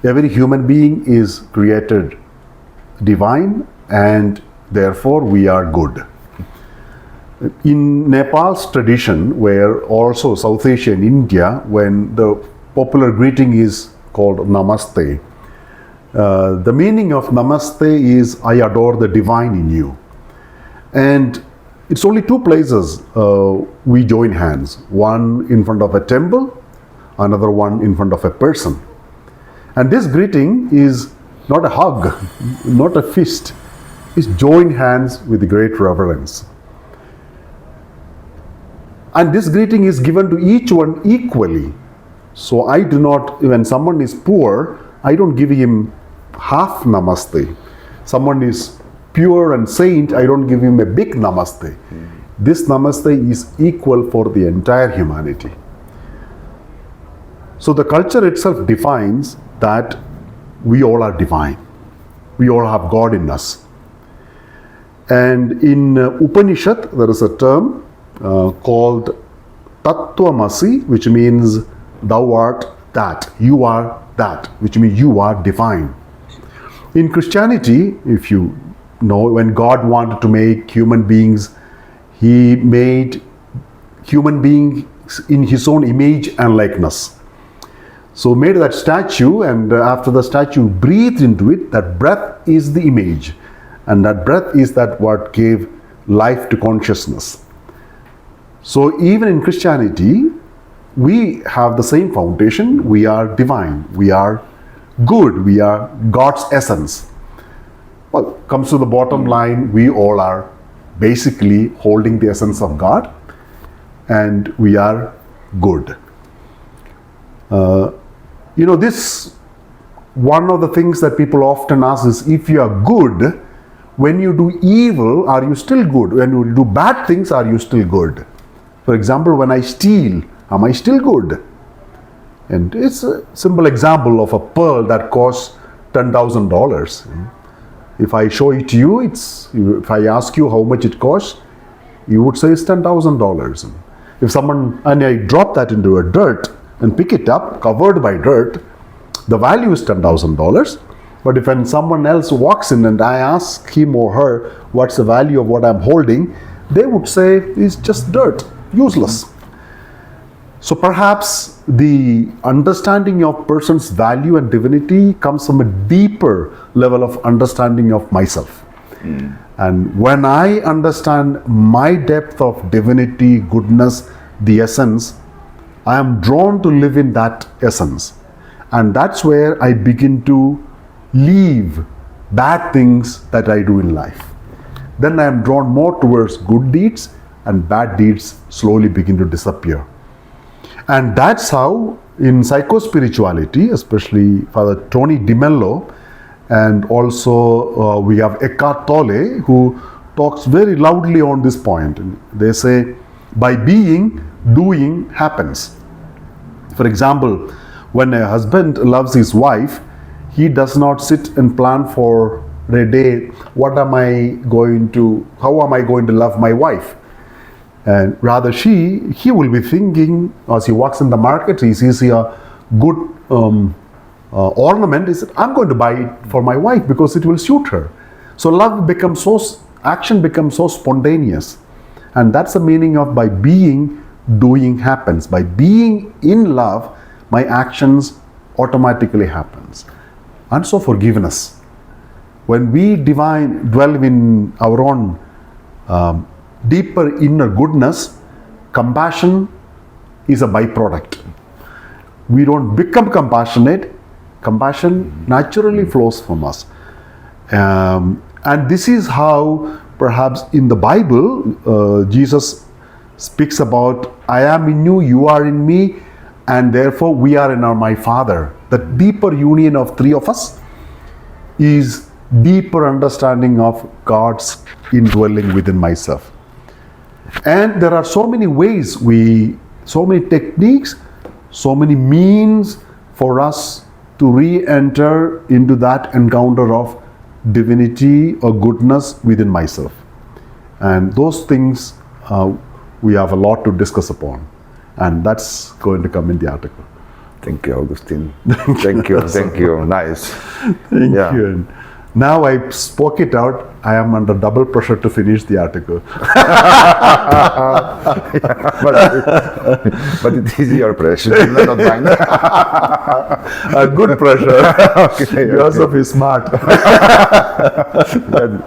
every human being is created divine, and therefore we are good. In Nepal's tradition, where also South Asia and India, when the popular greeting is called Namaste, the meaning of Namaste is I adore the divine in you. And it's only two places we join hands, one in front of a temple, another one in front of a person. And this greeting is not a hug, not a fist, it's join hands with great reverence. And this greeting is given to each one equally. So I do not, when someone is poor, I don't give him half namaste. Someone is pure and saint, I don't give him a big namaste. This namaste is equal for the entire humanity. So the culture itself defines that we all are divine. We all have God in us. And in Upanishad, there is a term called Tattvamasi, which means thou art that, you are that, which means you are divine. In Christianity, if you know, when God wanted to make human beings, He made human beings in His own image and likeness. So made that statue, and after the statue breathed into it, that breath is the image. And that breath is that what gave life to consciousness. So even in Christianity, we have the same foundation. We are divine. We are good. We are God's essence. Well, comes to the bottom line, we all are basically holding the essence of God, and we are good. This one of the things that people often ask is, if you are good, when you do evil, are you still good? When you do bad things, are you still good? For example, when I steal, am I still good? And it's a simple example of a pearl that costs $10,000. If I show it to you, if I ask you how much it costs, you would say it's $10,000. If someone, and I drop that into a dirt and pick it up, covered by dirt, the value is $10,000. But if when someone else walks in and I ask him or her, what's the value of what I'm holding, they would say it's just dirt, useless. So perhaps the understanding of person's value and divinity comes from a deeper level of understanding of myself. And when I understand my depth of divinity, goodness, the essence, I am drawn to live in that essence. And that's where I begin to leave bad things that I do in life. Then I am drawn more towards good deeds, and bad deeds slowly begin to disappear. And that's how in psychospirituality, especially Father Tony DiMello, and also we have Eckhart Tolle, who talks very loudly on this point. They say, by being, doing happens. For example, when a husband loves his wife, he does not sit and plan for a day, how am I going to love my wife? And rather he will be thinking, as he walks in the market, he sees a good ornament, he said, I'm going to buy it for my wife because it will suit her. So action becomes so spontaneous. And that's the meaning of by being, doing happens. By being in love, my actions automatically happens. And so forgiveness. When we dwell in our own deeper inner goodness, compassion is a byproduct. We don't become compassionate. Compassion naturally flows from us. And this is how perhaps in the Bible, Jesus speaks about, I am in you, you are in me, and therefore we are in my Father. The deeper union of three of us is deeper understanding of God's indwelling within myself. And there are so many ways, so many techniques, so many means for us to re-enter into that encounter of divinity or goodness within myself. And those things we have a lot to discuss upon. And that's going to come in the article. Thank you, Augustine. Thank you. Nice. Thank you. And now I spoke it out. I am under double pressure to finish the article. But it is your pressure, not mine. A good pressure. Okay, Yourself is smart.